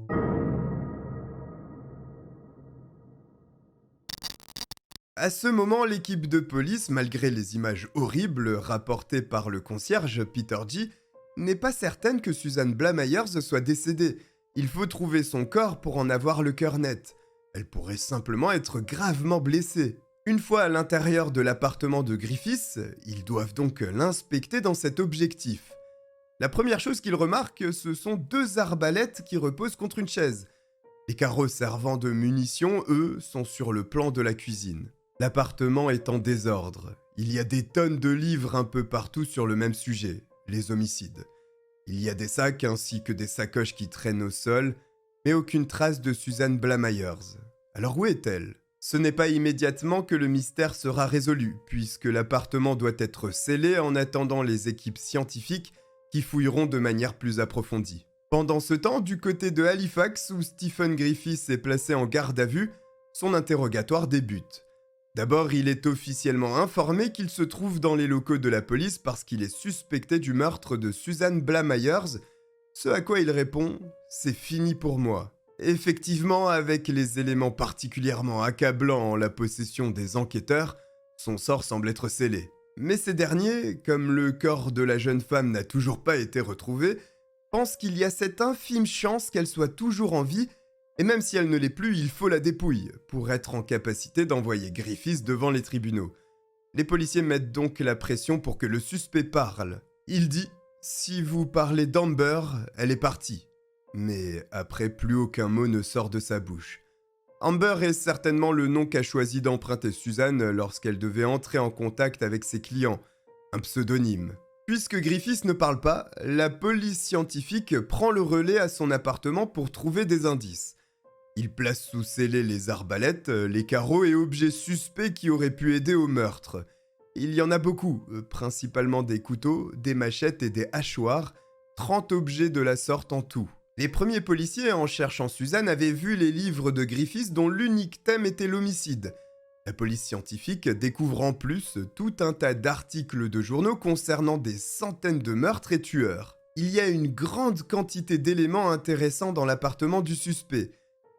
À ce moment, l'équipe de police, malgré les images horribles rapportées par le concierge Peter G, n'est pas certaine que Susan Blamires soit décédée. Il faut trouver son corps pour en avoir le cœur net. Elle pourrait simplement être gravement blessée. Une fois à l'intérieur de l'appartement de Griffiths, ils doivent donc l'inspecter dans cet objectif. La première chose qu'ils remarquent, ce sont 2 arbalètes qui reposent contre une chaise. Les carreaux servant de munitions, eux, sont sur le plan de la cuisine. L'appartement est en désordre. Il y a des tonnes de livres un peu partout sur le même sujet, les homicides. Il y a des sacs ainsi que des sacoches qui traînent au sol, mais aucune trace de Susan Blamires. Alors où est-elle ? Ce n'est pas immédiatement que le mystère sera résolu, puisque l'appartement doit être scellé en attendant les équipes scientifiques qui fouilleront de manière plus approfondie. Pendant ce temps, du côté de Halifax, où Stephen Griffiths est placé en garde à vue, son interrogatoire débute. D'abord, il est officiellement informé qu'il se trouve dans les locaux de la police parce qu'il est suspecté du meurtre de Susan Blamires, ce à quoi il répond « c'est fini pour moi ». Effectivement, avec les éléments particulièrement accablants en la possession des enquêteurs, son sort semble être scellé. Mais ces derniers, comme le corps de la jeune femme n'a toujours pas été retrouvé, pensent qu'il y a cette infime chance qu'elle soit toujours en vie, et même si elle ne l'est plus, il faut la dépouille, pour être en capacité d'envoyer Griffiths devant les tribunaux. Les policiers mettent donc la pression pour que le suspect parle. Il dit « Si vous parlez d'Amber, elle est partie ». Mais après, plus aucun mot ne sort de sa bouche. Amber est certainement le nom qu'a choisi d'emprunter Suzanne lorsqu'elle devait entrer en contact avec ses clients, un pseudonyme. Puisque Griffiths ne parle pas, la police scientifique prend le relais à son appartement pour trouver des indices. Il place sous scellé les arbalètes, les carreaux et objets suspects qui auraient pu aider au meurtre. Il y en a beaucoup, principalement des couteaux, des machettes et des hachoirs, 30 objets de la sorte en tout. Les premiers policiers, en cherchant Suzanne, avaient vu les livres de Griffiths dont l'unique thème était l'homicide. La police scientifique découvre en plus tout un tas d'articles de journaux concernant des centaines de meurtres et tueurs. Il y a une grande quantité d'éléments intéressants dans l'appartement du suspect.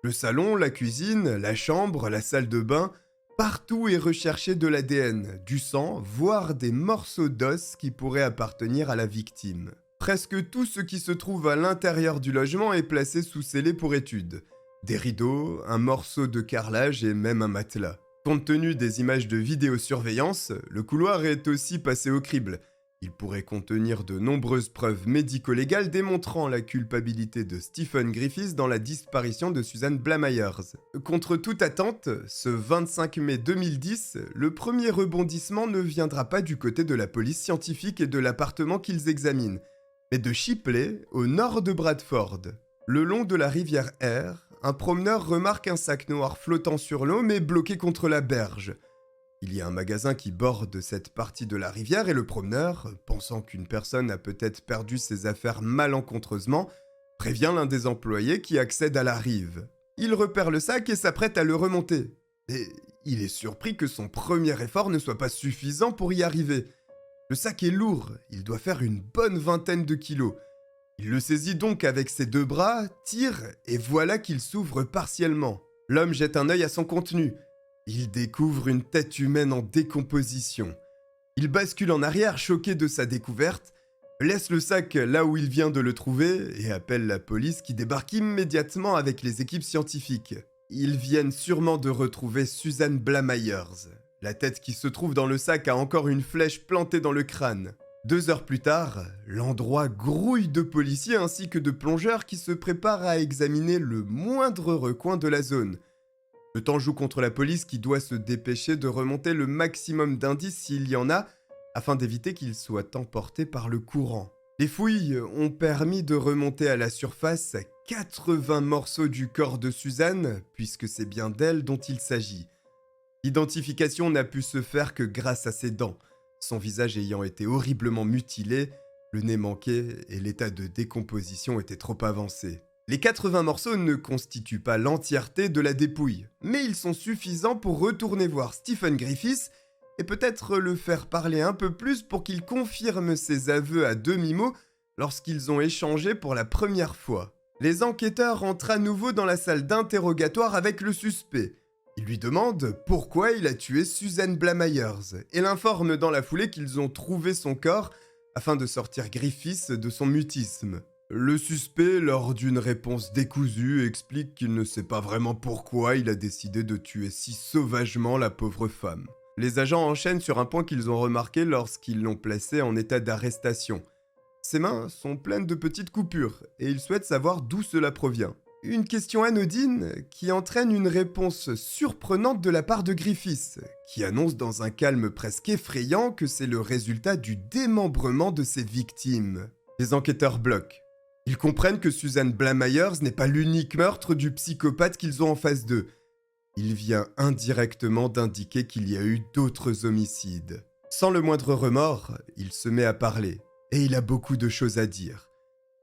Le salon, la cuisine, la chambre, la salle de bain, partout est recherché de l'ADN, du sang, voire des morceaux d'os qui pourraient appartenir à la victime. Presque tout ce qui se trouve à l'intérieur du logement est placé sous scellé pour étude. Des rideaux, un morceau de carrelage et même un matelas. Compte tenu des images de vidéosurveillance, le couloir est aussi passé au crible. Il pourrait contenir de nombreuses preuves médico-légales démontrant la culpabilité de Stephen Griffiths dans la disparition de Suzanne Blamires. Contre toute attente, ce 25 mai 2010, le premier rebondissement ne viendra pas du côté de la police scientifique et de l'appartement qu'ils examinent, mais de Shipley, au nord de Bradford. Le long de la rivière Aire, un promeneur remarque un sac noir flottant sur l'eau mais bloqué contre la berge. Il y a un magasin qui borde cette partie de la rivière et le promeneur, pensant qu'une personne a peut-être perdu ses affaires malencontreusement, prévient l'un des employés qui accède à la rive. Il repère le sac et s'apprête à le remonter. Et il est surpris que son premier effort ne soit pas suffisant pour y arriver. Le sac est lourd, il doit faire une bonne vingtaine de kilos. Il le saisit donc avec ses deux bras, tire, et voilà qu'il s'ouvre partiellement. L'homme jette un œil à son contenu. Il découvre une tête humaine en décomposition. Il bascule en arrière, choqué de sa découverte, laisse le sac là où il vient de le trouver et appelle la police qui débarque immédiatement avec les équipes scientifiques. Ils viennent sûrement de retrouver Suzanne Blamires. La tête qui se trouve dans le sac a encore une flèche plantée dans le crâne. 2 heures plus tard, l'endroit grouille de policiers ainsi que de plongeurs qui se préparent à examiner le moindre recoin de la zone. Le temps joue contre la police qui doit se dépêcher de remonter le maximum d'indices s'il y en a, afin d'éviter qu'ils soient emportés par le courant. Les fouilles ont permis de remonter à la surface 80 morceaux du corps de Suzanne, puisque c'est bien d'elle dont il s'agit. L'identification n'a pu se faire que grâce à ses dents, son visage ayant été horriblement mutilé, le nez manqué et l'état de décomposition étaient trop avancés. Les 80 morceaux ne constituent pas l'entièreté de la dépouille, mais ils sont suffisants pour retourner voir Stephen Griffiths et peut-être le faire parler un peu plus pour qu'il confirme ses aveux à demi-mot lorsqu'ils ont échangé pour la première fois. Les enquêteurs entrent à nouveau dans la salle d'interrogatoire avec le suspect. Ils lui demandent pourquoi il a tué Suzanne Blamires et l'informent dans la foulée qu'ils ont trouvé son corps afin de sortir Griffiths de son mutisme. Le suspect, lors d'une réponse décousue, explique qu'il ne sait pas vraiment pourquoi il a décidé de tuer si sauvagement la pauvre femme. Les agents enchaînent sur un point qu'ils ont remarqué lorsqu'ils l'ont placé en état d'arrestation. Ses mains sont pleines de petites coupures et ils souhaitent savoir d'où cela provient. Une question anodine qui entraîne une réponse surprenante de la part de Griffiths, qui annonce dans un calme presque effrayant que c'est le résultat du démembrement de ses victimes. Les enquêteurs bloquent. Ils comprennent que Suzanne Blamires n'est pas l'unique meurtre du psychopathe qu'ils ont en face d'eux. Il vient indirectement d'indiquer qu'il y a eu d'autres homicides. Sans le moindre remords, il se met à parler, et il a beaucoup de choses à dire.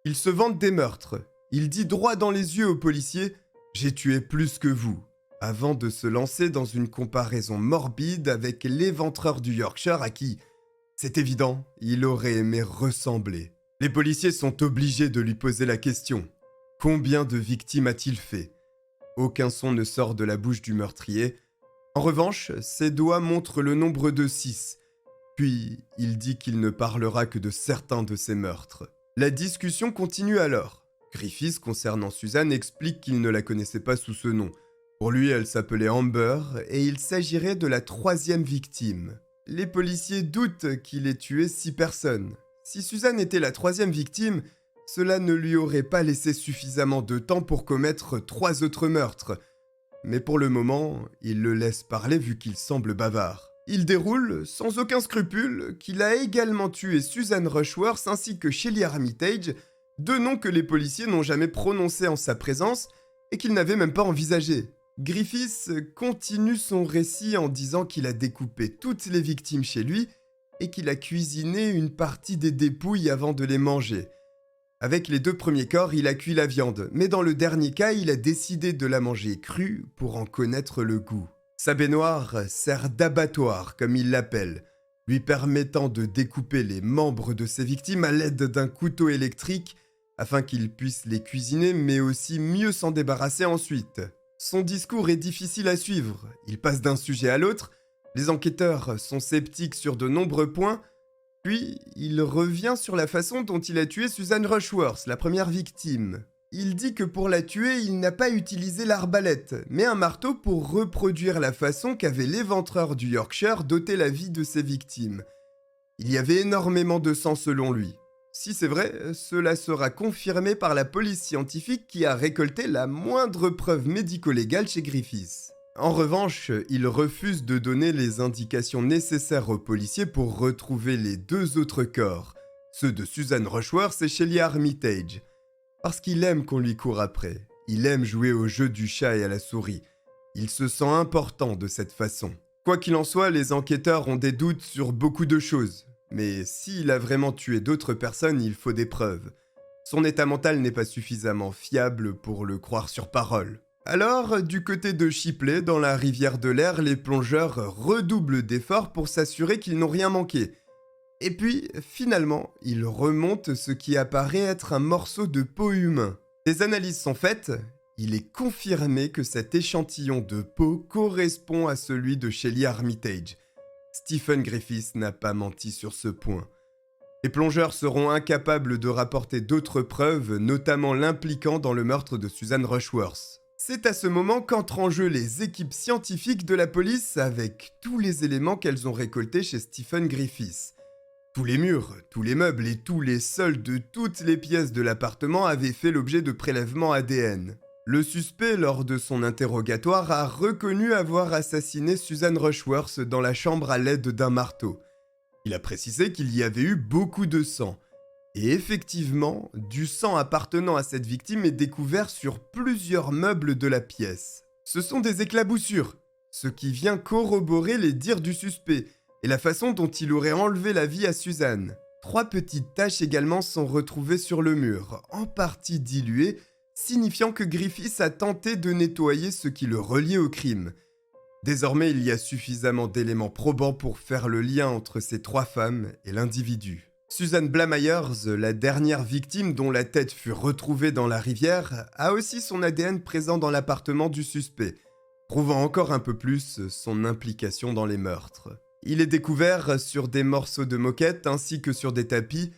Il se vante des meurtres. Il dit droit dans les yeux aux policiers « J'ai tué plus que vous », avant de se lancer dans une comparaison morbide avec l'éventreur du Yorkshire à qui, c'est évident, il aurait aimé ressembler. Les policiers sont obligés de lui poser la question. Combien de victimes a-t-il fait ? Aucun son ne sort de la bouche du meurtrier. En revanche, ses doigts montrent le nombre de 6. Puis, il dit qu'il ne parlera que de certains de ses meurtres. La discussion continue alors. Griffiths, concernant Suzanne, explique qu'il ne la connaissait pas sous ce nom. Pour lui, elle s'appelait Amber et il s'agirait de la 3e victime. Les policiers doutent qu'il ait tué 6 personnes. Si Suzanne était la 3e victime, cela ne lui aurait pas laissé suffisamment de temps pour commettre 3 autres meurtres. Mais pour le moment, il le laisse parler vu qu'il semble bavard. Il déroule, sans aucun scrupule, qu'il a également tué Susan Rushworth ainsi que Shelly Armitage, deux noms que les policiers n'ont jamais prononcés en sa présence et qu'ils n'avaient même pas envisagés. Griffiths continue son récit en disant qu'il a découpé toutes les victimes chez lui et qu'il a cuisiné une partie des dépouilles avant de les manger. Avec les deux premiers corps, il a cuit la viande, mais dans le dernier cas, il a décidé de la manger crue pour en connaître le goût. Sa baignoire sert d'abattoir, comme il l'appelle, lui permettant de découper les membres de ses victimes à l'aide d'un couteau électrique afin qu'il puisse les cuisiner mais aussi mieux s'en débarrasser ensuite. Son discours est difficile à suivre, il passe d'un sujet à l'autre, les enquêteurs sont sceptiques sur de nombreux points, puis il revient sur la façon dont il a tué Susan Rushworth, la première victime. Il dit que pour la tuer, il n'a pas utilisé l'arbalète, mais un marteau pour reproduire la façon qu'avait l'éventreur du Yorkshire d'ôter la vie de ses victimes. Il y avait énormément de sang selon lui. Si c'est vrai, cela sera confirmé par la police scientifique qui a récolté la moindre preuve médico-légale chez Griffiths. En revanche, il refuse de donner les indications nécessaires aux policiers pour retrouver les deux autres corps, ceux de Susan Rushworth et Shelly Armitage. Parce qu'il aime qu'on lui court après. Il aime jouer au jeu du chat et à la souris. Il se sent important de cette façon. Quoi qu'il en soit, les enquêteurs ont des doutes sur beaucoup de choses. Mais s'il a vraiment tué d'autres personnes, il faut des preuves. Son état mental n'est pas suffisamment fiable pour le croire sur parole. Alors, du côté de Shipley, dans la rivière de l'Air, les plongeurs redoublent d'efforts pour s'assurer qu'ils n'ont rien manqué. Et puis, finalement, ils remontent ce qui apparaît être un morceau de peau humain. Des analyses sont faites, il est confirmé que cet échantillon de peau correspond à celui de Shelly Armitage. Stephen Griffiths n'a pas menti sur ce point. Les plongeurs seront incapables de rapporter d'autres preuves, notamment l'impliquant dans le meurtre de Susan Rushworth. C'est à ce moment qu'entrent en jeu les équipes scientifiques de la police avec tous les éléments qu'elles ont récoltés chez Stephen Griffiths. Tous les murs, tous les meubles et tous les sols de toutes les pièces de l'appartement avaient fait l'objet de prélèvements ADN. Le suspect, lors de son interrogatoire, a reconnu avoir assassiné Susan Rushworth dans la chambre à l'aide d'un marteau. Il a précisé qu'il y avait eu beaucoup de sang. Et effectivement, du sang appartenant à cette victime est découvert sur plusieurs meubles de la pièce. Ce sont des éclaboussures, ce qui vient corroborer les dires du suspect et la façon dont il aurait enlevé la vie à Susan. 3 petites taches également sont retrouvées sur le mur, en partie diluées, signifiant que Griffiths a tenté de nettoyer ce qui le reliait au crime. Désormais, il y a suffisamment d'éléments probants pour faire le lien entre ces 3 femmes et l'individu. Susan Blamires, la dernière victime dont la tête fut retrouvée dans la rivière, a aussi son ADN présent dans l'appartement du suspect, prouvant encore un peu plus son implication dans les meurtres. Il est découvert sur des morceaux de moquette ainsi que sur des tapis,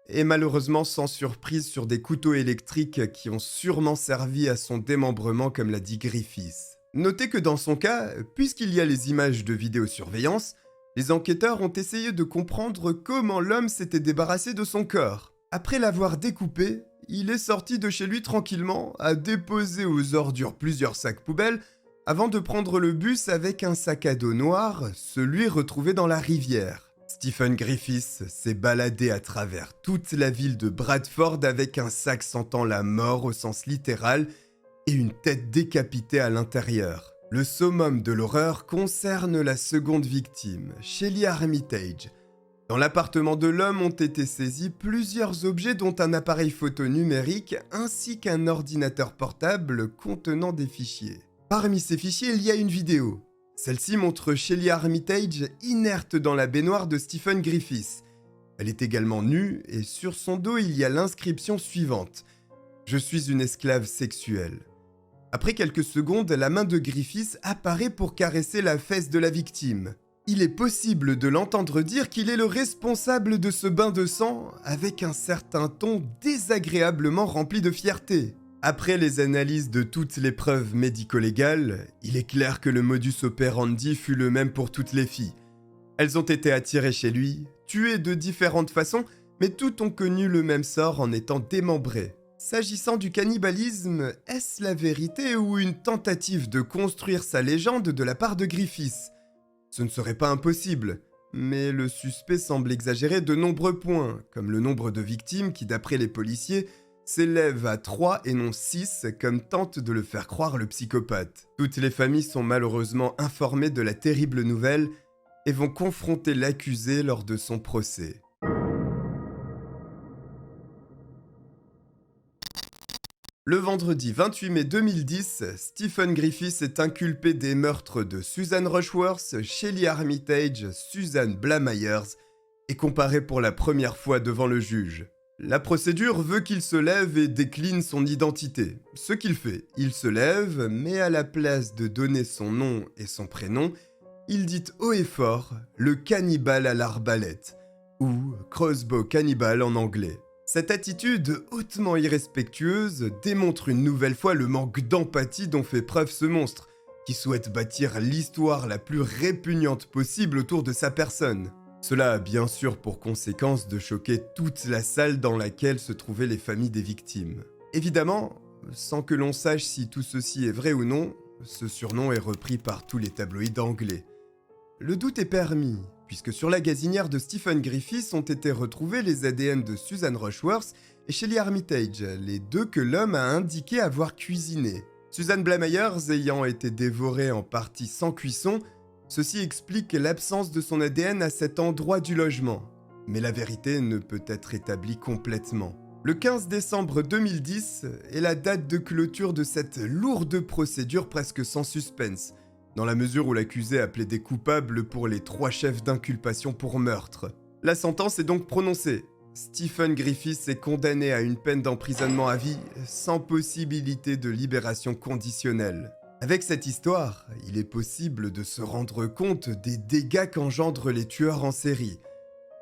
et malheureusement sans surprise sur des couteaux électriques qui ont sûrement servi à son démembrement comme l'a dit Griffiths. Notez que dans son cas, puisqu'il y a les images de vidéosurveillance, les enquêteurs ont essayé de comprendre comment l'homme s'était débarrassé de son corps. Après l'avoir découpé, il est sorti de chez lui tranquillement, a déposé aux ordures plusieurs sacs poubelles, avant de prendre le bus avec un sac à dos noir, celui retrouvé dans la rivière. Stephen Griffiths s'est baladé à travers toute la ville de Bradford avec un sac sentant la mort au sens littéral et une tête décapitée à l'intérieur. Le summum de l'horreur concerne la seconde victime, Shelly Armitage. Dans l'appartement de l'homme ont été saisis plusieurs objets dont un appareil photo numérique ainsi qu'un ordinateur portable contenant des fichiers. Parmi ces fichiers, il y a une vidéo. Celle-ci montre Shelly Armitage inerte dans la baignoire de Stephen Griffiths. Elle est également nue et sur son dos il y a l'inscription suivante. « Je suis une esclave sexuelle ». Après quelques secondes, la main de Griffiths apparaît pour caresser la fesse de la victime. Il est possible de l'entendre dire qu'il est le responsable de ce bain de sang avec un certain ton désagréablement rempli de fierté. Après les analyses de toutes les preuves médico-légales, il est clair que le modus operandi fut le même pour toutes les filles. Elles ont été attirées chez lui, tuées de différentes façons, mais toutes ont connu le même sort en étant démembrées. S'agissant du cannibalisme, est-ce la vérité ou une tentative de construire sa légende de la part de Griffiths ? Ce ne serait pas impossible, mais le suspect semble exagérer de nombreux points, comme le nombre de victimes qui, d'après les policiers, s'élève à 3 et non 6, comme tente de le faire croire le psychopathe. Toutes les familles sont malheureusement informées de la terrible nouvelle et vont confronter l'accusé lors de son procès. Le vendredi 28 mai 2010, Stephen Griffiths est inculpé des meurtres de Susan Rushworth, Shelly Armitage, Susan Blamires et comparé pour la première fois devant le juge. La procédure veut qu'il se lève et décline son identité. Ce qu'il fait, il se lève, mais à la place de donner son nom et son prénom, il dit haut et fort le cannibale à l'arbalète, ou crossbow cannibal en anglais. Cette attitude hautement irrespectueuse démontre une nouvelle fois le manque d'empathie dont fait preuve ce monstre, qui souhaite bâtir l'histoire la plus répugnante possible autour de sa personne. Cela a bien sûr pour conséquence de choquer toute la salle dans laquelle se trouvaient les familles des victimes. Évidemment, sans que l'on sache si tout ceci est vrai ou non, ce surnom est repris par tous les tabloïds anglais. Le doute est permis, puisque sur la gazinière de Stephen Griffiths ont été retrouvés les ADN de Susan Rushworth et Shelly Armitage, les deux que l'homme a indiqué avoir cuisinés. Susan Blamires ayant été dévorée en partie sans cuisson, ceci explique l'absence de son ADN à cet endroit du logement. Mais la vérité ne peut être établie complètement. Le 15 décembre 2010 est la date de clôture de cette lourde procédure presque sans suspense, dans la mesure où l'accusé a plaidé coupable pour les 3 chefs d'inculpation pour meurtre. La sentence est donc prononcée. Stephen Griffiths est condamné à une peine d'emprisonnement à vie sans possibilité de libération conditionnelle. Avec cette histoire, il est possible de se rendre compte des dégâts qu'engendrent les tueurs en série.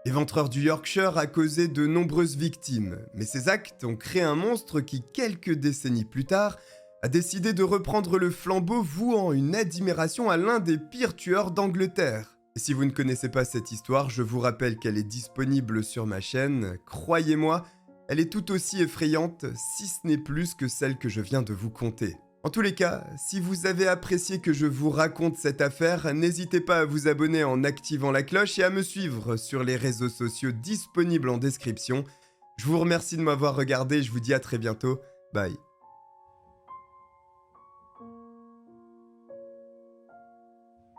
L'éventreur du Yorkshire a causé de nombreuses victimes, mais ses actes ont créé un monstre qui, quelques décennies plus tard, a décidé de reprendre le flambeau, vouant une admiration à l'un des pires tueurs d'Angleterre. Et si vous ne connaissez pas cette histoire, je vous rappelle qu'elle est disponible sur ma chaîne. Croyez-moi, elle est tout aussi effrayante, si ce n'est plus que celle que je viens de vous conter. En tous les cas, si vous avez apprécié que je vous raconte cette affaire, n'hésitez pas à vous abonner en activant la cloche et à me suivre sur les réseaux sociaux disponibles en description. Je vous remercie de m'avoir regardé et je vous dis à très bientôt. Bye.